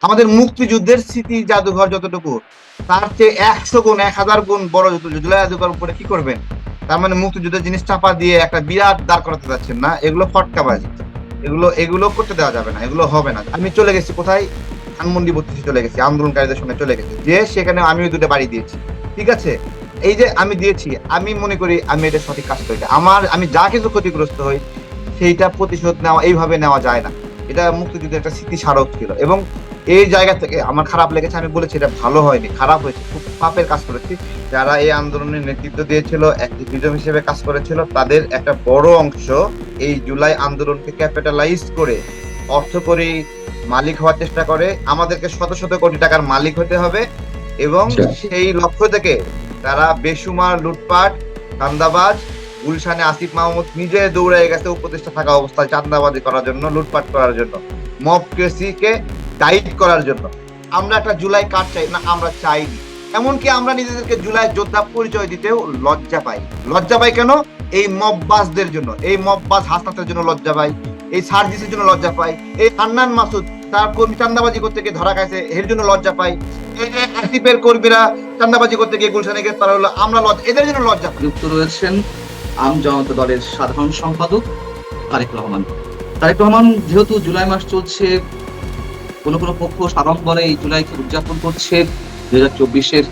আমাদের মুক্তিযুদ্ধের স্মৃতি জাদুঘর যতটুকু, তার চেয়ে 100 গুণ 1000 গুণ বড় জুলাই জাদুঘর উপরে কি করবেন? তার মানে মুক্তিযুদ্ধের জিনিস চাপা দিয়ে একটা বিরাট দাঁড় করাতে যাচ্ছেন না, এগুলো ফটকাবাজি। এগুলো এগুলো করতে দেওয়া যাবে না, এগুলো হবে না। আমি চলে গেছি কোথায়? ধানমন্ডি 32 চলে গেছি, আন্দোলনকারীদের সঙ্গে চলে গেছি, যে সেখানে আমিও দুটো বাড়ি দিয়েছি। ঠিক আছে, এই যে আমি দিয়েছি, আমি মনে করি আমি এটা সঠিক কাজ করেছি। আমি যা কিছু ক্ষতিগ্রস্ত হই সেইটা প্রতিশোধ নেওয়া এইভাবে নেওয়া যায় না। এটা মুক্তিযুদ্ধের একটা স্মৃতিস্মারক ছিল, এবং এই জায়গা থেকে আমার খারাপ লেগেছে। আমি বলেছি এটা ভালো হয়নি, খারাপ হয়েছে, খুব পাপের কাজ করেছি। যারা এই আন্দোলনের নেতৃত্ব দিয়েছিল, অ্যাক্টিভিজম হিসেবে কাজ করেছিল, তাদের একটা বড় অংশ এই জুলাই আন্দোলনকে ক্যাপিটালাইজ করে অর্থকরী মালিক হওয়ার চেষ্টা করে। আমাদেরকে শত শত কোটি টাকার মালিক হতে হবে, এবং আচ্ছা। সেই লক্ষ্য থেকে তারা বেসুমার লুটপাট, চাঁদাবাজ। গুলশানে আসিফ মাহমুদ নিজে দৌড়ে গেছে উপদেষ্টা থাকা অবস্থায় চাঁদাবাজি করার জন্য, লুটপাট করার জন্য, মবক্রেসিকে গাইড করার জন্য। আমরা একটা জুলাই কার্ড চাই না, আমরা চাইনি। এমনকি আমরা নিজেদেরকে জুলাই যোদ্ধা পরিচয় দিতেও লজ্জা পাই। লজ্জা পাই কেন? এই মববাজদের জন্য, এই মববাজ হাসনাতের জন্য লজ্জা পাই, এই সার্জিসের জন্য লজ্জা পাই, এই হান্নান মাসুদ তার কর্মী চাঁদাবাজি করতে গিয়ে ধরা খাইছে এর জন্য লজ্জা পাই, এই যে আসিফের কর্মীরা চাঁদাবাজি করতে গিয়ে গুলশানে গ্রেফতার হলো, আমরা লজ্জা, এদের জন্য লজ্জা পাই। যুক্ত রয়েছেন আম জনতা দলের সাধারণ সম্পাদক তারেক রহমান। তারেক রহমান, যেহেতু জুলাই মাস চলছে, কোনো কোনো পক্ষ সাড়ম্বরে এই জুলাইকে উদযাপন করছে 2024-এর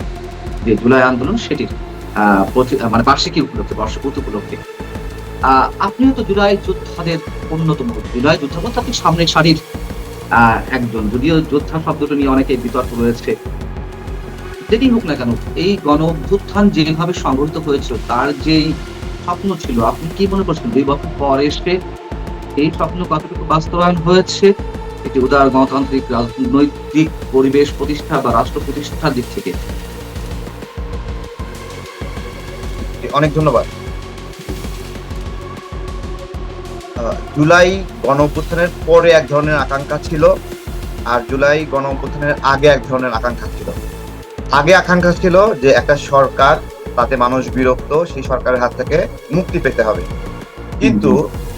যে জুলাই আন্দোলন সেটির মানে বার্ষিকী উপলক্ষে, বর্ষপূর্তি উপলক্ষে। আপনিও তো জুলাই যোদ্ধাদের অন্যতম। জুলাই যোদ্ধা বলতে আপনি সামনের সারির একজন, যদিও যোদ্ধা শব্দটা নিয়ে অনেকে বিতর্ক রয়েছে। যেটি হোক না কেন, এই গণ অভ্যুত্থান যেভাবে সংঘটিত হয়েছিল, তার যেই স্বপ্ন ছিল, আপনি কি মনে করছেন 2 বছর পর এসে এই স্বপ্ন কতটুকু বাস্তবায়ন হয়েছে একটি উদার গণতান্ত্রিক রাজনৈতিক পরিবেশ প্রতিষ্ঠা বা রাষ্ট্র প্রতিষ্ঠার দিক থেকে? অনেক ধন্যবাদ। জুলাই গণ অভ্যুত্থানের পরে এক ধরনের আকাঙ্ক্ষা ছিল, আর জুলাই গণ অভ্যুত্থানের আগে এক ধরনের আকাঙ্ক্ষা ছিল। আগে আকাঙ্ক্ষা ছিল যে একটা সরকার, তাতে মানুষ বিরক্ত, সেই সরকারের হাত থেকে মুক্তি পেতে হবে। কিন্তু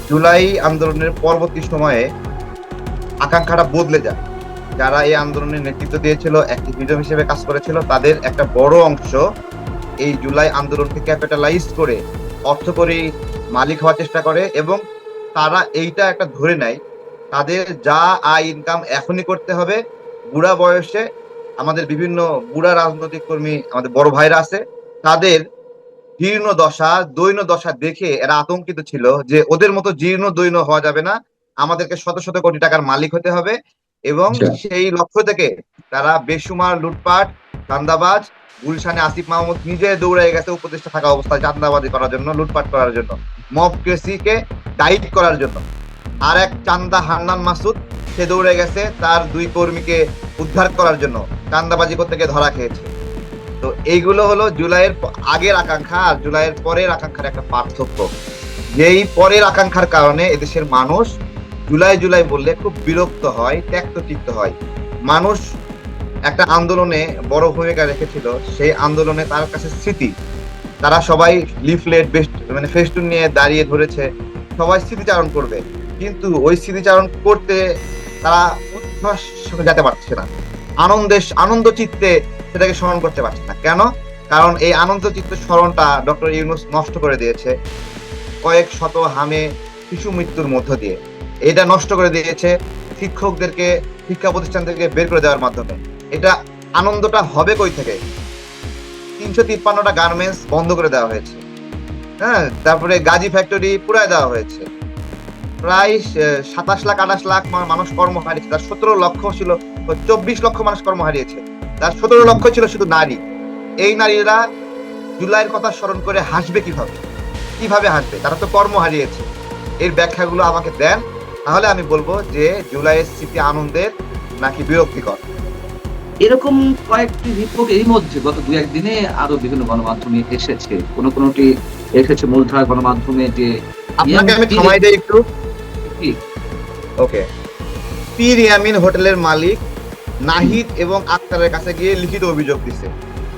জুলাই আন্দোলনের পরবর্তী সময়ে আকাঙ্ক্ষাটা বদলে যায়। যারা এই আন্দোলনের নেতৃত্ব দিয়েছিল, অ্যাক্টিভিজম হিসেবে কাজ করেছিল, তাদের একটা বড় অংশ এই জুলাই আন্দোলনকে ক্যাপিটালাইজ করে অর্থকরী মালিক হওয়ার চেষ্টা করে, এবং তারা এইটা একটা ধরে নেয় তাদের যা আয় ইনকাম এখনই করতে হবে। বুড়া বয়সে আমাদের বিভিন্ন বুড়া রাজনৈতিক কর্মী, আমাদের বড় ভাইরা আছে, তাদের জীর্ণ দশা, দৈন্য দশা দেখে এরা আতঙ্কিত ছিল যে ওদের মতো জীর্ণ দৈন্য হওয়া যাবে না, আমাদেরকে শত শত কোটি টাকার মালিক হতে হবে। এবং আচ্ছা। সেই লক্ষ্য থেকে তারা বেসুমার লুটপাট, চাঁদাবাজ। গুলশানে আসিফ মাহমুদ নিজে দৌড়ে গেছে উপদেষ্টা থাকা অবস্থায় চাঁদাবাজি করার জন্য, লুটপাট করার জন্য, মবক্রেসিকে গাইড করার জন্য। আর এক চান্দা হান্নান মাসুদ, সে দৌড়ে গেছে তার 2 কর্মীকে উদ্ধার করার জন্য, চাঁদাবাজি করতে গিয়ে ধরা খেয়েছে। তো এইগুলো হলো জুলাইয়ের আগের আকাঙ্ক্ষা আর জুলাইয়ের পরের আকাঙ্ক্ষার একটা পার্থক্য। যেই পরের আকাঙ্ক্ষার কারণে এদেশের মানুষ জুলাই জুলাই বললে খুব বিরক্ত হয়, ত্যক্তচিত্ত হয়। মানুষ একটা আন্দোলনে বড় ভূমিকা রেখেছিল, সেই আন্দোলনে তার কাছে স্মৃতি। তারা সবাই লিফলেট, মানে ফেস্টুন নিয়ে দাঁড়িয়ে ধরেছে, সবাই স্মৃতিচারণ করবে, কিন্তু ওই স্মৃতিচারণ করতে তারা উচ্ছ্বাস যেতে পারছে না, আনন্দ চিত্তে সেটাকে স্মরণ করতে পারছে না। কেন? কারণ এই আনন্দ চিত্ত স্মরণটা ডক্টর ইউনূস নষ্ট করে দিয়েছে কয়েক শত হামে শিশু মৃত্যুর মধ্য দিয়ে। এটা নষ্ট করে দিয়েছে শিক্ষকদেরকে, শিক্ষা প্রতিষ্ঠান থেকে বের করে দেওয়ার মাধ্যমে। এটা আনন্দটা হবে কই থেকে? 353টা গার্মেন্টস বন্ধ করে দেওয়া হয়েছে, হ্যাঁ, তারপরে গাজী ফ্যাক্টরি পুরাই দেওয়া হয়েছে, প্রায় 27 লাখ 28 লাখ মানুষ কর্ম হারিয়েছে, তার 17 লক্ষ ছিল, 24 লক্ষ মানুষ কর্ম হারিয়েছে, তার 17 লক্ষ ছিল শুধু নারী। এই নারীরা জুলাইয়ের কথা স্মরণ করে হাসবে কিভাবে? কিভাবে হাসবে? তারা তো কর্ম হারিয়েছে। এর ব্যাখ্যাগুলো আমাকে দেন, তাহলে আমি বলবো যে জুলাইয়ের স্মৃতি আনন্দের নাকি বিরক্তিকর। এরকম কয়েকটি রিপোর্ট এই মধ্যে গত 2-1 দিনে আরো বিভিন্ন গণমাধ্যমে এসেছে। কোনটি এসেছে মূলধারা গণমাধ্যমে যে আপনাকে আমি থামাই দেই একটু। কি? ওকে। পীর ইয়ামিন হোটেলের মালিক নাহিদ এবং আক্তারের কাছে গিয়ে লিখিত অভিযোগ দিছে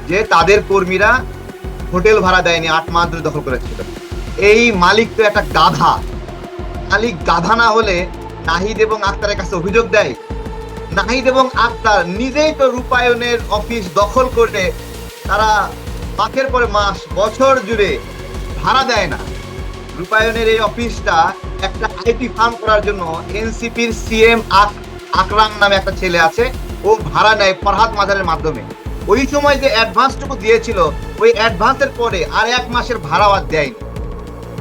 যে তাদের কর্মীরা হোটেল ভাড়া দেয়নি, 8 মাস ধরে দখল করেছিল। এই মালিক তো একটা গাধা। মালিক গাধা না হলে নাহিদ এবং আক্তারের কাছে অভিযোগ দেয়? নাহিদ এবং আক্তার নিজেই তো রূপায়ণের অফিস দখল করে তারা মাসের পরে মাস বছর জুড়ে ভাড়া দেয় না। রূপায়ণের এই অফিসটা একটা আইটি ফার্ম করার জন্য এনসিপির সিএম আকরাম নামে একটা ছেলে আছে, ও ভাড়া নেয় ফরহাদ মাজারের মাধ্যমে। ওই সময় যে অ্যাডভান্সটুকু দিয়েছিল, ওই অ্যাডভান্সের পরে আর 1 মাসের ভাড়া আর দেয়নি।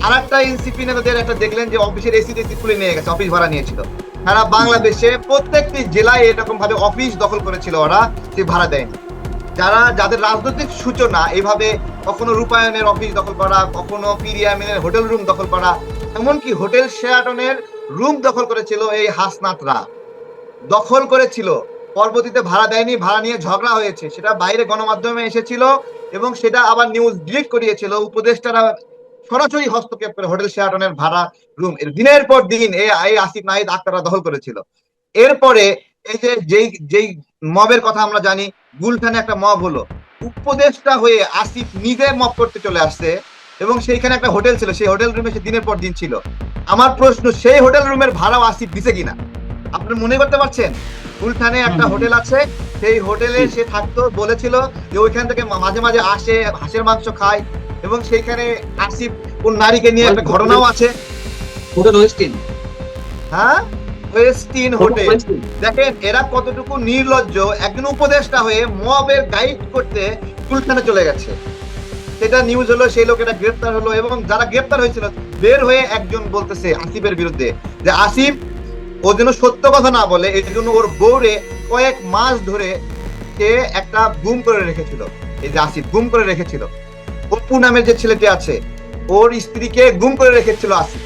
আর একটা এনসিপি নেতাদের একটা দেখলেন যে অফিসের এসি টেসি খুলে নিয়ে গেছে, অফিস ভাড়া নিয়েছিল। সারা বাংলাদেশে প্রত্যেকটি জেলায় এরকম ভাবে অফিস দখল করেছিল ওরা, যে ভাড়া দেয়নি। যাদের রাজনৈতিক সূচনা এইভাবে কখনো রূপায়ণের অফিস দখল করা, কখনো পিরিয়ামিনের হোটেল রুম দখল করা, এমনকি হোটেল শেরাটনের রুম দখল করেছিল এই হাসনাতরা, দখল করেছিল। পরবর্তীতে ভাড়া দেয়নি, ভাড়া নিয়ে ঝগড়া হয়েছে, সেটা বাইরে গণমাধ্যমে এসেছিল এবং সেটা আবার নিউজ ডিলিট করিয়েছিল। উপদেষ্টারা সরাসরি হস্তক্ষেপ করে হোটেল শেরাটনের ভাড়া রুম দিনের পর দিন এই আসিফ নাহিদ আক্তাররা দখল করেছিল। এরপরে এই যে যেই মবের কথা আমরা জানি, গুলশানে একটা মব হলো, উপদেষ্টা হয়ে আসিফ নিজে মব করতে চলে আসছে এবং সেইখানে একটা হোটেল ছিল, সেই হোটেল রুমে সে দিনের পর দিন ছিল। আমার প্রশ্ন, সেই হোটেল রুমের ভাড়াও আসিফ দিছে কিনা? আপনি মনে করতে পারছেন? গুলশানে একটা হোটেল আছে, সেই হোটেলে সে থাকতো, বলেছিল যে ওইখান থেকে মাঝে মাঝে আসে, হাঁসের মাংস খায়, এবং সেইখানে আসিফ কোন নারীকে নিয়ে একটা ঘটনাও আছে। হোটেল ওয়েস্টিন, হ্যাঁ, ওয়েস্টিন হোটেল। দেখেন এরা কতটুকু নির্লজ্জ, একজন উপদেষ্টা হয়ে মবের গাইড করতে গুলশানে চলে গেছে। সেটা নিউজ হলো, সেই লোকেরা গ্রেফতার হলো, এবং যারা গ্রেফতার হয়েছিল বের হয়ে একজন বলতেছে আসিফের বিরুদ্ধে যে আসিফ ও যেন সত্য কথা না বলে, এই জন্য ওর বউরে কয়েক মাস ধরে সে একটা গুম করে রেখেছিল। এই যে আসিফ গুম করে রেখেছিল, অপু নামের যে ছেলেটি আছে, ওর স্ত্রীকে গুম করে রেখেছিল আসিফ,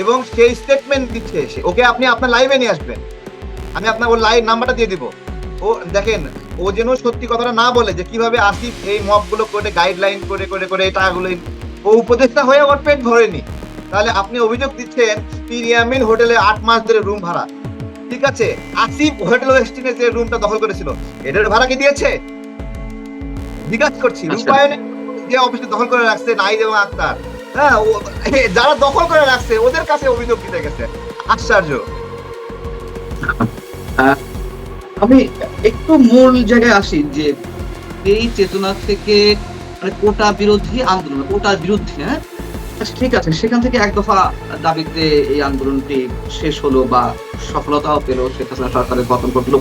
এবং সেই স্টেটমেন্ট দিচ্ছে সে। ওকে আপনি আপনার লাইভে নিয়ে আসবেন, আমি আপনার ওর লাইভ নাম্বারটা দিয়ে দিব। ও দেখেন, ও যেন সত্যি কথাটা না বলে যে কিভাবে আসিফ এই মব গুলো করে গাইডলাইন করে করে করে এই টাকাগুলো, ও উপদেষ্টা হয়ে ওর পেট ভরেনি। তাহলে আপনি অভিযোগ দিচ্ছেন পিরিয়ামিন হোটেলে 8 মাস ধরে রুম ভাড়া, ঠিক আছে, আসিফ হোটেল ওয়েস্টিনে যে রুমটা দখল করেছিল এটার ভাড়া কি দিয়েছে? জিজ্ঞাসা করছি। রূপায়ণে যে অফিসে দখল করে রাখছে নাহিদ এবং আক্তার, হ্যাঁ, যারা দখল করে রাখছে ওদের কাছে অভিযোগ দিতে গেছে। আশ্চর্য। আমি একটু মূল জায়গায় আসি যে এই চেতনা থেকে কোটা বিরোধী আন্দোলন, কোটার বিরুদ্ধে, হ্যাঁ ঠিক আছে, সেখান থেকে এক দফা দাবিতে এই আন্দোলনটি শেষ হলো বা সফলতাও পেল, শেখ হাসিনা সরকারের পতন ঘটলো।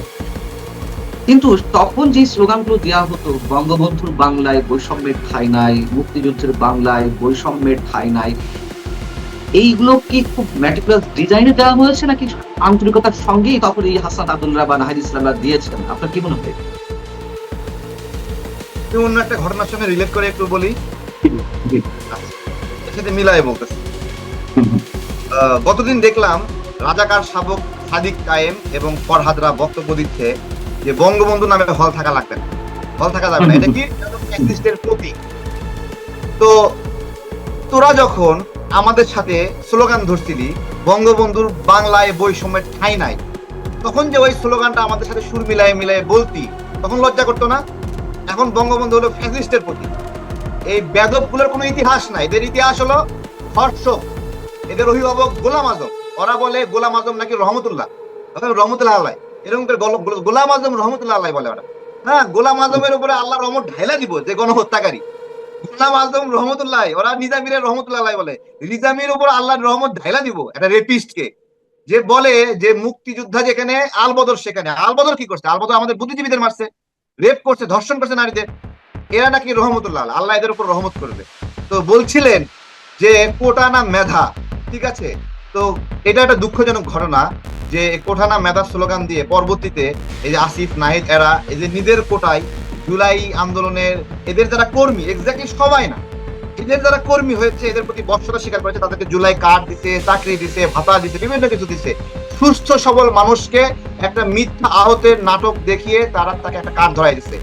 কিন্তু তখন যে স্লোগানগুলো দেওয়া হতো, বঙ্গবন্ধুর বাংলায় বৈষম্যের ঠাঁই নাই, মুক্তিযুদ্ধের বাংলায় বৈষম্যের ঠাঁই নাই, এইগুলো কি খুব ম্যাটিকুলাস ডিজাইনে দেওয়া হয়েছে নাকি আন্তরিকতার সঙ্গেই তখন এই হাসান আব্দুল্লাহ বা নাহিদ ইসলামরা দিয়েছেন? আপনার কি মনে হয়? অন্য একটা ঘটনার সঙ্গে রিলেট করে একটু বলি, এর সাথে মিলাই বলতেছি। গতদিন দেখলাম রাজাকার শাবক সাদিক কায়েম এবং ফরহাদরা বক্তব্য দিচ্ছে যে বঙ্গবন্ধু নামে হল থাকা লাগবে না, হল থাকা যাবে না, এটা কি ফ্যাসিস্টের প্রতীক। তো তোরা যখন আমাদের সাথে স্লোগান ধরছিলি বঙ্গবন্ধুর বাংলায় বৈষম্যের ঠাঁই নাই, তখন যে ওই স্লোগানটা আমাদের সাথে সুর মিলায়ে মিলায়ে বলতি, তখন লজ্জা করতো না? এখন বঙ্গবন্ধু হলো ফ্যাসিস্টের প্রতীক। এই বেদবগুলোর কোনো ইতিহাস নাই, এদের ইতিহাস হলো হর্ষক, এদের অভিভাবক গোলাম আজম। ওরা বলে গোলাম আজম নাকি রহমতুল্লাহ, রহমতুল্লাহ আল্লাহ, এরকম করে গোলাম আজম রহমতুল্লাহ আল্লাহ বলে ওরা। হ্যাঁ, গোলাম আজমের উপরে আল্লাহ রহমত ঢাইলা দিব, যে গণহত্যাকারী গোলাম আজম রহমতুল্লাহ। ওরা নিজামীর রহমতুল্লাহ বলে, নিজামীর উপর আল্লাহর রহমত ঢাইলা দিব একটা রেপিস্টকে, যে বলে যে মুক্তিযোদ্ধা যেখানে আলবদর সেখানে। আলবদর কি করছে? আলবদর আমাদের বুদ্ধিজীবীদের মারছে, রেপ করছে, ধর্ষণ করছে নারীদের। এরা নাকি রহমতুল্লাহ, আল্লাহ এদের উপর রহমত করবে। তো বলছিলেন যে কোটা না মেধা, ঠিক আছে। তো এটা একটা দুঃখজনক ঘটনা যে কোটা না মেধা স্লোগান দিয়ে পরবর্তীতে এই যে আসিফ নাহিদ এরা এই যে নিজের কোটায় জুলাই আন্দোলনের এদের যারা কর্মী, এক্স্যাক্টলি সবাই না, এদের যারা কর্মী হয়েছে, এদের প্রতি বর্ষতা স্বীকার করেছে, তাদেরকে জুলাই কার্ড দিছে, চাকরি দিছে, ভাতা দিছে, বিভিন্ন কিছু দিছে। সুস্থ সবল মানুষকে একটা মিথ্যা আহতের নাটক দেখিয়ে তারা তাকে একটা কার্ড ধরাই দিচ্ছে।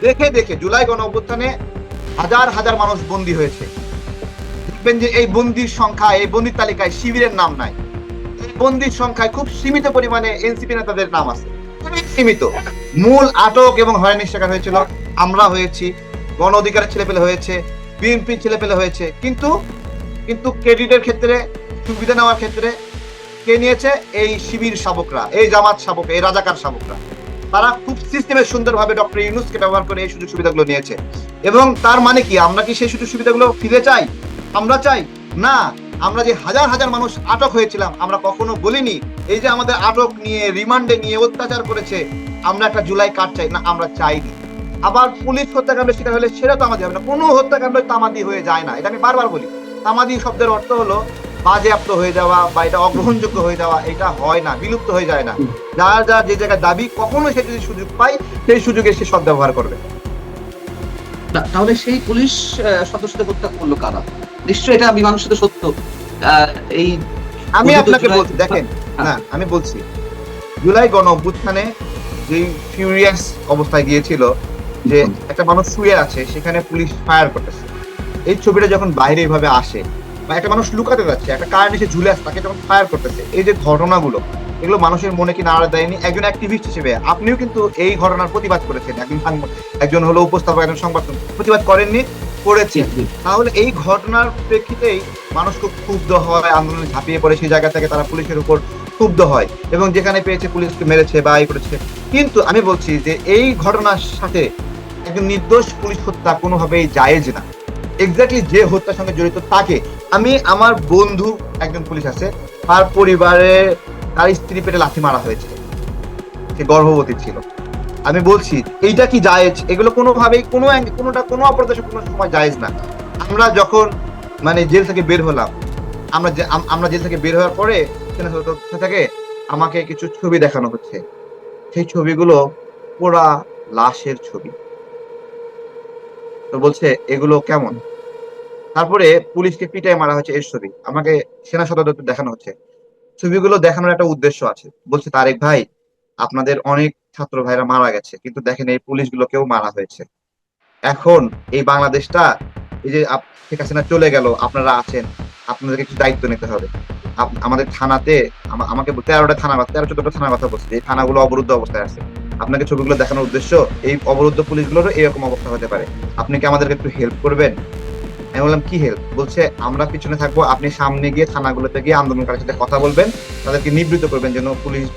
দেখে দেখে জুলাই গণ অভ্যুত্থানে হাজার হাজার মানুষ বন্দী হয়েছে। দেখবেন যে এই বন্দির সংখ্যা, এই বন্দির তালিকায় শিবিরের নাম নাই। এই বন্দির সংখ্যায় খুব সীমিত পরিমাণে এনসিপি নেতাদের নাম আছে, খুবই সীমিত। মূল আটক এবং হয়রানির শিকার হয়েছিল আমরা হয়েছি, গণ অধিকারের ছেলেপেলে হয়েছে, বিএনপির ছেলেপেলে হয়েছে। কিন্তু কিন্তু ক্রেডিটের ক্ষেত্রে, সুবিধা নেওয়ার ক্ষেত্রে কে নিয়েছে? এই শিবির শাবকরা, এই জামাত শাবক, এই রাজাকার শাবকরা। তারা খুব সিস্টেমের সুন্দরভাবে ডক্টর ইউনূসকে ব্যবহার করে এই সুযোগ সুবিধাগুলো নিয়েছে। এবং তার মানে কি, আমরা কি সেই সুযোগ সুবিধাগুলো ফিরে চাই? আমরা চাই না। আমরা যে হাজার হাজার মানুষ আটক হয়েছিলাম, আমরা কখনো বলিনি এই যে আমাদের আটক নিয়ে, রিমান্ডে নিয়ে অত্যাচার করেছে, আমরা একটা জুলাই কার্ড চাই না, আমরা চাইনি। আবার পুলিশ হত্যাকাণ্ডের শিকার হলে সেটা তামাদি হবে না, কোনো হত্যাকাণ্ড তামাদি হয়ে যায় না, এটা আমি বারবার বলি। তামাদি শব্দের অর্থ হলো বাজেয়াপ্ত হয়ে যাওয়া বা এটা অগ্রহণযোগ্য হয়ে যাওয়া, এটা হয় না, বিলুপ্ত হয়ে যায় না। যার যার যে জায়গায় দাবি, কখনো সে যদি সুযোগ পায় সেই সুযোগে সে সদ্ব্যবহার করবে। তাহলে সেই পুলিশ সদস্যদের হত্যা করলো কারা? নিশ্চয়ই এটা মীমাংসিত সত্য। এই আমি আপনাকে বলছি, দেখেন না, আমি বলছি জুলাই গণ অভ্যুত্থানে যে ফিউরিয়াস অবস্থায় গিয়েছিল, যে একটা মানুষ শুয়ে আছে সেখানে পুলিশ ফায়ার করতেছে, এই ছবিটা যখন বাইরে এইভাবে আসে, বা একটা মানুষ লুকাতে যাচ্ছে, একটা কার নিচে ঝুলে আছে, তাকে যখন ফায়ার করতেছে, এই যে ঘটনাগুলো, এগুলো মানুষের মনে কি নাড়া দেয়নি? একজন অ্যাক্টিভিস্ট হিসেবে আপনিও কিন্তু এই ঘটনার প্রতিবাদ করেছেন, একজন হলো উপস্থাপক, একজন সংবাদ প্রতিবাদ করেননি? করেছেন। তাহলে এই ঘটনার প্রেক্ষিতেই মানুষ খুব ক্ষুব্ধ হয়, আন্দোলনে ঝাঁপিয়ে পড়ে, সেই জায়গা থেকে তারা পুলিশের উপর ক্ষুব্ধ হয় এবং যেখানে পেয়েছে পুলিশকে মেরেছে বা এই করেছে। কিন্তু আমি বলছি যে এই ঘটনার সাথে একজন নির্দোষ পুলিশ হত্যা কোনোভাবেই জায়েজ না। এক্স্যাক্টলি যে হত্যার সঙ্গে জড়িত তাকে, আমার বন্ধু একজন পুলিশ আছে, তার পরিবারে তার স্ত্রী পেটে লাথি মারা হয়েছে, সে গর্ভবতী ছিল। আমি বলছি এইটা কি জায়েজ? এগুলো কোনোভাবেই কোনো অপরাধের কোনো সময় জায়েজ না। আমরা যখন জেল থেকে বের হলাম, আমরা জেল থেকে বের হওয়ার পরে থেকে আমাকে কিছু ছবি দেখানো হচ্ছে, সেই ছবিগুলো পোড়া লাশের ছবি। তো বলছে এগুলো কেমন? তারপরে পুলিশকে পিটাই মারা হয়েছে এর ছবি আমাকে সেনা সদর দপ্তর দেখানো হচ্ছে। ছবিগুলো দেখানোর একটা উদ্দেশ্য আছে। বলছে তারেক ভাই, আপনাদের অনেক ছাত্র ভাইরা মারা গেছে, কিন্তু দেখেন এই পুলিশগুলোকেও মারা হয়েছে। এখন এই বাংলাদেশটা, এই যে শেখ হাসিনা চলে গেল, আপনারা আছেন, আপনাদেরকে কিছু দায়িত্ব নিতে হবে। আমাদের থানাতে আমাকে 13টা থানা, 13-14টা থানার কথা বলছে, এই থানাগুলো অবরুদ্ধ অবস্থায় আছে। আপনাকে ছবিগুলো দেখানোর উদ্দেশ্য এই অবরুদ্ধ পুলিশগুলোরও এরকম অবস্থা হতে পারে, আপনি কি আমাদেরকে একটু হেল্প করবেন? আমি বললাম কি হেল্প? বলছে আমরা পিছনে থাকবো, আপনি সামনে গিয়ে থানাগুলোতে গিয়ে আন্দোলনকারীর সাথে কথা বলবেন, তাদেরকে নিবৃত্ত করবেন যেন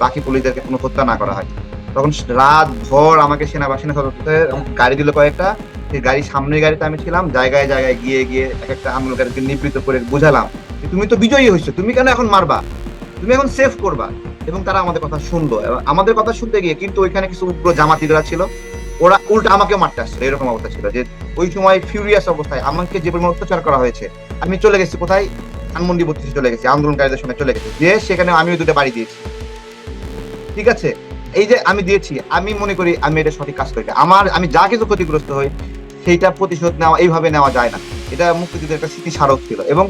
বাকি পুলিশদেরকে কোনো হত্যা না করা হয়। তখন রাত ভর আমাকে সেনাবাহিনী সদস্যতে গাড়ি দিল কয়েকটা, সেই গাড়ির সামনের গাড়িতে আমি ছিলাম, জায়গায় জায়গায় গিয়ে গিয়ে এক একটা আন্দোলনকারীকে নিবৃত্ত করে বুঝালাম তুমি তো বিজয়ী হয়েছো, তুমি কেন এখন মারবা, তুমি এখন সেফ করবা। এবং তারা আমাদের কথা শুনলো, এবং আমাদের কথা শুনতে গিয়ে কিন্তু ওইখানে কিছু উগ্র জামাতিরা ছিল, ওরা উল্টা আমাকেও মারতে আসছিল। এরকম অবস্থা ছিল যে ওই সময় ফিউরিয়াস অবস্থায় আমাকে যে পরিমাণ অত্যাচার করা হয়েছে, আমি চলে গেছি কোথায়, ধানমন্ডি 32 চলে গেছি, আন্দোলনকারীদের সঙ্গে চলে গেছি, যে সেখানে আমিও দুটো বাড়ি দিয়েছি। ঠিক আছে, এই যে আমি দিয়েছি, আমি মনে করি আমি এটা সঠিক কাজ করি। আমি যা কিছু ক্ষতিগ্রস্ত হই সেইটা প্রতিশোধ নেওয়া এইভাবে নেওয়া যায় না। এটা মুক্তিযুদ্ধের একটা স্মৃতি স্মারক ছিল, এবং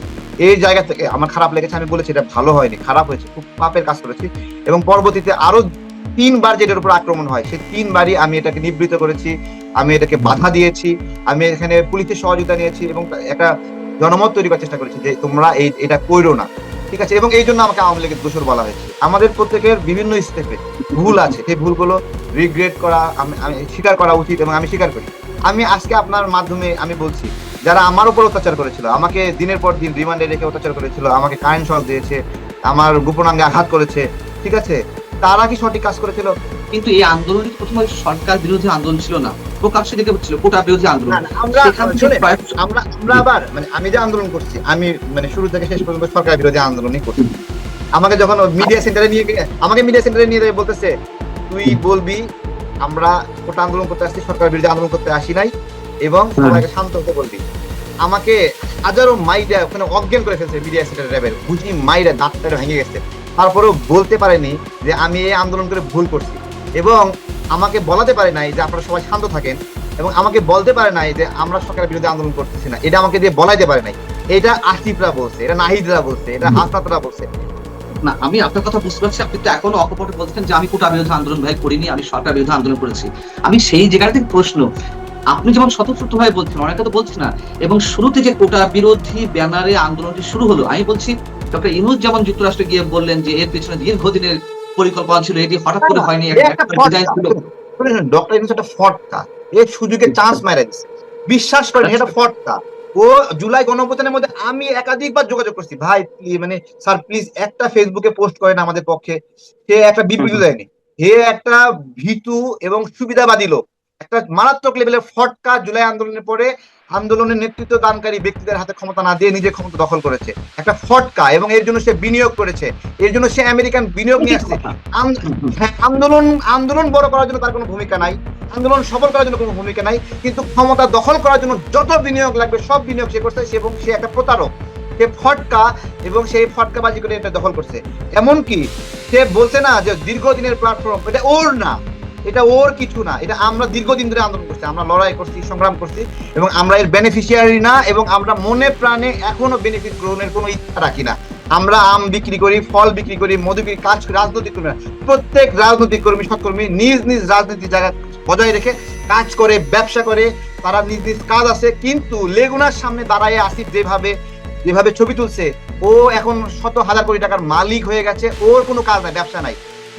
এই জায়গা থেকে আমার খারাপ লেগেছে। আমি বলেছি এটা ভালো হয়নি, খারাপ হয়েছে, খুব পাপের কাজ করেছি। এবং পরবর্তীতে আরো 3বার যেটার উপর আক্রমণ হয়, সেই 3বারই আমি এটাকে নিবৃত করেছি, আমি এটাকে বাধা দিয়েছি, আমি এখানে পুলিশের সহযোগিতা নিয়েছি এবং একটা জনমত তৈরি করার চেষ্টা করেছি যে তোমরা এটা কইরো না। ঠিক আছে, এবং এই জন্য আমাকে আওয়ামী লীগের দোষর বলা হয়েছে। আমাদের প্রত্যেকের বিভিন্ন স্টেপে ভুল আছে, সেই ভুলগুলো রিগ্রেট করা, আমি স্বীকার করা উচিত, এবং আমি স্বীকার করি। আমি আজকে আপনার মাধ্যমে আমি বলছি, যারা আমার উপর অত্যাচার করেছিল, আমাকে দিনের পর দিন রিমান্ডে রেখে অত্যাচার করেছিল, আমাকে কারেন্ট শক দিয়েছে, আমার গোপনাঙ্গে আঘাত করেছে, ঠিক আছে, তারা কি সঠিক কাজ করেছিল? কিন্তু এই আন্দোলন প্রথমে সরকার বিরোধী আন্দোলন ছিল না, প্রকাশ্যে দিকে হচ্ছিল কোটা বিরোধী আন্দোলন। আমরা আবার আমি যে আন্দোলন করছি, আমি শুরু থেকে শেষ পর্যন্ত সরকার বিরোধী আন্দোলনই করছি। আমাকে যখন মিডিয়া সেন্টারে নিয়ে বলতেছে তুই বলবি আমরা কোটা আন্দোলন করতে আসছি, সরকার বিরোধী আন্দোলন করতে আসি নাই, এবং সবাইকে শান্ত হতে বলবি। আমাকে হাজারো মাইরা ওখানে অজ্ঞান করে ফেলছে মিডিয়া সেন্টারের র্যাবের, বুঝি মাইরা দাঁতটা ভেঙে গেছে, তারপরেও বলতে পারেনি যে আমি এই আন্দোলন করে ভুল করছি, এবং আমাকে বলাতে পারে নাই যে আপনারা সবাই শান্ত থাকেন, এবং আমাকে বলতে পারে নাই যে আমরা সরকারের বিরুদ্ধে আন্দোলন করতেছি না। এটা আমাকে দিয়ে বলাইতে পারে নাই। এটা আসিফরা বলছে, এটা নাহিদরা বলছে, এটা হাসনাতরা বলছে। না, আমি আপনার কথা বুঝতে পারছি, আপনি তো এখনো অকপটে বলছেন যে আমি কোটা বিরোধী আন্দোলন ভাই করিনি, আমি সরকার বিরোধী আন্দোলন করেছি। আমি সেই জায়গা থেকে প্রশ্ন, আপনি যেমন স্বতঃস্ফূর্ত ভাবে বলছেন, অনেকে তো বলছে না, এবং শুরু থেকে কোটা বিরোধী ব্যানারে আন্দোলনটি শুরু হলো। আমি বলছি ডক্টর ইউনূস যেমন যুক্তরাষ্ট্রে গিয়ে বললেন যে এর পেছনে দীর্ঘদিনের পরিকল্পনা ছিল, এটি হঠাৎ করে হয়নি, ডক্টর ইউনূস একটা ফটকা, এর সুযোগে চান্স মারা দিচ্ছে, বিশ্বাস করেন এটা ফটকা। ও জুলাই গণঅভ্যুত্থানের মধ্যে আমি একাধিকবার যোগাযোগ করছি, ভাই স্যার প্লিজ একটা ফেসবুকে পোস্ট করেন আমাদের পক্ষে, সে একটা বিবৃতি দেয়নি। হে একটা ভীতু এবং সুবিধাবাদী লোক, একটা মারাত্মক লেভেলের ফটকা জুলাই আন্দোলনের পরে আন্দোলনের নেতৃত্ব দানকারী ব্যক্তিদের হাতে ক্ষমতা না দিয়ে নিজে ক্ষমতা দখল করেছে, একটা ফটকা, এবং এর জন্য সে বিনিয়োগ করেছে, এর জন্য সে আমেরিকান বিনিয়োগ নিয়ে আসছে। হ্যাঁ, আন্দোলন আন্দোলন বড় করার জন্য তার কোনো ভূমিকা নাই, আন্দোলন সফল করার জন্য কোনো ভূমিকা নাই, কিন্তু ক্ষমতা দখল করার জন্য যত বিনিয়োগ লাগবে সব বিনিয়োগ সে করছে, এবং সে একটা প্রতারক, সে ফটকা, এবং সেই ফটকাবাজি করে এটা দখল করছে। এমনকি সে বলছে না যে দীর্ঘদিনের প্ল্যাটফর্ম, এটা ওর না, এটা ওর কিছু না, এটা আমরা দীর্ঘদিন ধরে আন্দোলন করছি, আমরা লড়াই করছি, সংগ্রাম করছি, এবং আমরা এর বেনিফিশিয়ারি না, এবং আমরা মনে প্রাণে এখনো বেনিফিট গ্রহণের কোনো ইচ্ছা রাখি না। আমরা আম বিক্রি করি, ফল বিক্রি করি, মধু বিক্রি, কাজ করি, রাজনৈতিক কর্মী না। প্রত্যেক রাজনৈতিক কর্মী, সৎকর্মী নিজ নিজ রাজনীতির জায়গা বজায় রেখে কাজ করে, ব্যবসা করে, তারা নিজ নিজ কাজ আছে। কিন্তু লেগুনার সামনে দাঁড়ায় আসিফ যেভাবে যেভাবে ছবি তুলছে, ও এখন শত হাজার কোটি টাকার মালিক হয়ে গেছে, ওর কোনো কাজ নাই, ব্যবসা নাই।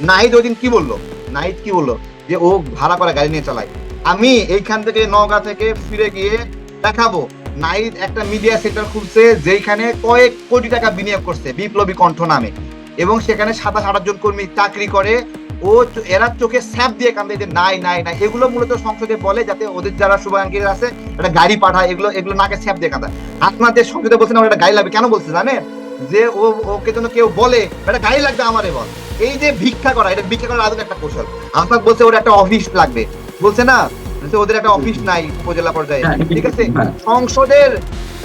নাহিদ ওই দিন কি বললো, নাহিদ কি বললো যে ও ভাড়া করা গাড়ি নিয়ে চালায়। আমি এইখান থেকে নওগাঁ থেকে ফিরে গিয়ে দেখাবো, নাহিদ একটা মিডিয়া সেন্টার খুলছে যেখানে কয়েক কোটি টাকা বিনিয়োগ করছে বিপ্লবী কণ্ঠ নামে, এবং সেখানে 27-28 জন কর্মী চাকরি করে। ও এরা চোখে স্যাপ দিয়ে কান্দে যে নাই নাই নাই। এগুলো মূলত সংসদে বলে যাতে ওদের যারা শুভাকাঙ্ক্ষী আছে একটা গাড়ি পাঠায়, এগুলো এগুলো নাকে স্যাপ দিয়ে কান্দা। আপনাদের সংসদে বলছেন আমার একটা গাড়ি লাগবে, কেন বলছে জানেন? যে ওকে যেন কেউ বলে একটা গাড়ি লাগবে আমারে বল। এই যে ভিক্ষা করা, এটা ভিক্ষা করার আদৌ একটা কৌশল। আপনার বলছে ওর একটা অফিস লাগবে, বলছে না ওদের একটা অফিস নাই উপজেলা পর্যায়ে, ঠিক আছে? সংসদের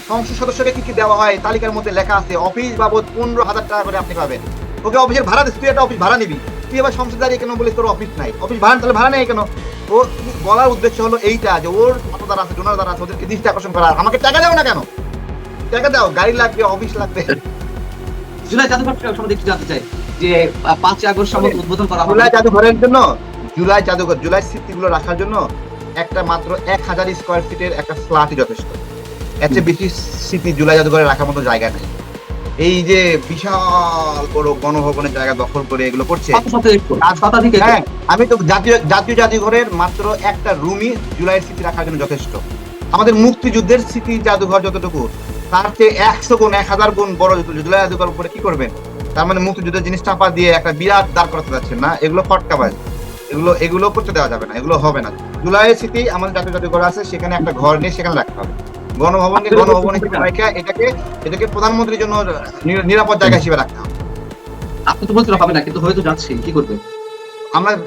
সংসদ সদস্যকে কি কি দেওয়া হয় তালিকার মধ্যে লেখা আছে, অফিস বাবদ 15,000 টাকা করে আপনি পাবেন। ওকে অফিসের ভাড়া দিস, তুই একটা অফিস ভাড়া নিবি, তুই এবার সংসদ দাঁড়িয়ে কেন বলিস তোর অফিস নাই? অফিস ভাড়া তাহলে ভাড়া নেই কেন? ও বলার উদ্দেশ্য হলো এইটা যে ওর মতদার আছে, ডোনারদার আছে, ওদেরকে দৃষ্টি আকর্ষণ করা। আমাকে টাকা দাও না কেন? টাকা দাও, গাড়ি লাগবে, অফিস লাগবে। জুলাই জাদুঘর সম্বন্ধে একটু জানতে চাই যে 5 আগস্ট সম্ভবত উদ্বোধন করা হবে জুলাই জাদুঘরের জন্য, জুলাই জাদুঘর, জুলাই স্মৃতিগুলো রাখার জন্য একটা মাত্র 1000 স্কয়ার ফিটের একটা ফ্ল্যাটই যথেষ্ট। এর চেয়ে বেশি স্মৃতি জুলাই জাদুঘরে রাখার মতো জায়গা নেই। এই যে বিশাল বড় গণভবনের জায়গা দখল করে এগুলো করছে। হ্যাঁ, আমি তো জাতীয় জাতীয় জাদুঘরের মাত্র একটা রুমই জুলাইয়ের স্মৃতি রাখার জন্য যথেষ্ট। আমাদের মুক্তিযুদ্ধের স্মৃতি জাদুঘর যতটুকু, তার চেয়ে 100 গুণ 1000 গুণ বড় জুলাই জাদুঘর উপরে কি করবেন? তার মানে মুক্তিযুদ্ধের জিনিস চাপা দিয়ে একটা বিরাট দাঁড় করাতে যাচ্ছেন না, এগুলো ফটকাবাজ, এগুলো করতে দেওয়া যাবে না, এগুলো হবে না। জুলাইয়ের স্মৃতি আমাদের জাতীয় জাদুঘর আছে, সেখানে একটা ঘর নিয়ে সেখানে রাখতে হবে। গণভবনকে গণভবন হিসেবে রাখা, এটাকে প্রধানমন্ত্রীর জন্য নিরাপদ জায়গা হিসেবে রাখতে হবে। আপনি তো বলছেন হবে না, কিন্তু হয়তো যাচ্ছে, কি করবেন?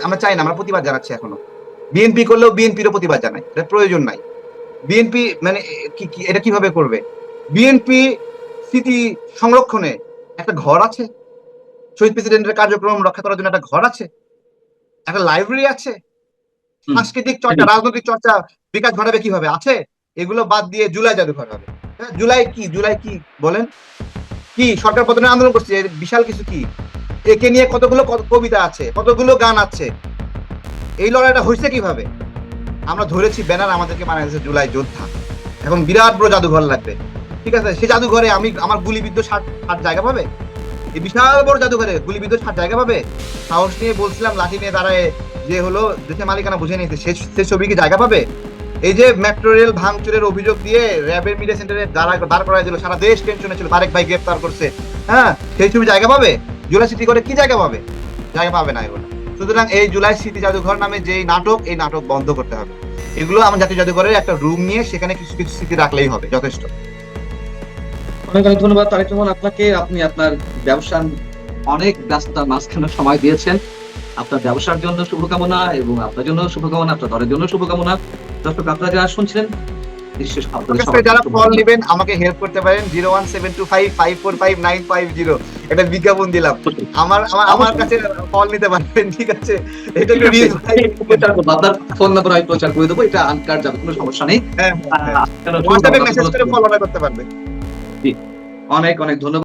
আমরা চাই না, আমরা প্রতিবাদ জানাচ্ছি এখনো। বিএনপি করলেও বিএনপিরও প্রতিবাদ জানাই, এটা প্রয়োজন নাই। বিএনপি মানে এটা কিভাবে করবে? বিএনপি স্মৃতি সংরক্ষণে একটা ঘর আছে, শহীদ প্রেসিডেন্টের কার্যক্রম রক্ষা করার জন্য একটা ঘর আছে, একটা লাইব্রেরি আছে, সাংস্কৃতিক চর্চা, রাজনৈতিক চর্চা বিকাশ ঘটাবে কিভাবে? আছে। এগুলো বাদ দিয়ে জুলাই জাদুঘর হবে। জুলাই কি বলেন? কি সরকার পতনের আন্দোলন করছে, বিশাল কিছু কি? একে নিয়ে কতগুলো কবিতা আছে, কতগুলো গান আছে। এই লড়াইটা হয়েছে কিভাবে? আমরা ধরেছি ব্যানার, আমাদেরকে বানাইছে জুলাই যোদ্ধা। এখন বিরাট বড় জাদুঘর লাগবে, ঠিক আছে? সেই জাদুঘরে আমার গুলিবিদ্ধ 60 জায়গা পাবে? এই বিশাল বড় জাদুঘরে গুলিবিদ্ধ 60 জায়গা পাবে? সাহস নিয়ে বলছিলাম, লাঠি নিয়ে দাঁড়ায় যে হলো দেশের মালিকানা বুঝে নিয়েছে, সে ছবি কি জায়গা পাবে? এই যে মেট্রো রেল ভাঙচুরের অভিযোগ দিয়ে র্যাবের মিডিয়া সেন্টারে দাঁড় করাই দিল, সারা দেশ টেনশনে ছিল, তারেক ভাই গ্রেফতার করছে, হ্যাঁ, সেই ছবি জায়গা পাবে? জুলাই স্মৃতি করে কি জায়গা পাবে? জায়গা পাবে না এগুলো। সুতরাং এই জুলাই স্মৃতি জাদুঘর নামে যে নাটক, এই নাটক বন্ধ করতে হবে। এগুলো আমার জাতীয় জাদুঘরের একটা রুম নিয়ে সেখানে কিছু কিছু স্মৃতি রাখলেই হবে, যথেষ্ট। অনেক অনেক ধন্যবাদ তারেক রহমান আপনাকে। আপনি আপনার ব্যবসার অনেক ব্যস্ততার মাঝখানে সময় দিয়েছেন। আপনার ব্যবসার জন্য শুভকামনা, এবং আপনার জন্য শুভকামনা, আপনার দলের জন্য শুভকামনা। দর্শক, আপনারা যারা শুনছিলেন, যারা ফল নেবেন আমাকে হেল্প করতে পারেন, 01725545950 এটা বিজ্ঞাপন দিলাম। আমার কাছে ফল নিতে পারবেন, ঠিক আছে? এটা আপনার ফোন নাম্বার আমি প্রচার করে দেবো, এটা আনকার যাবে, কোনো সমস্যা নেই। হোয়াটসঅ্যাপে মেসেজ করে ফল অর্ডার করতে পারবে। অনেক অনেক ধন্যবাদ।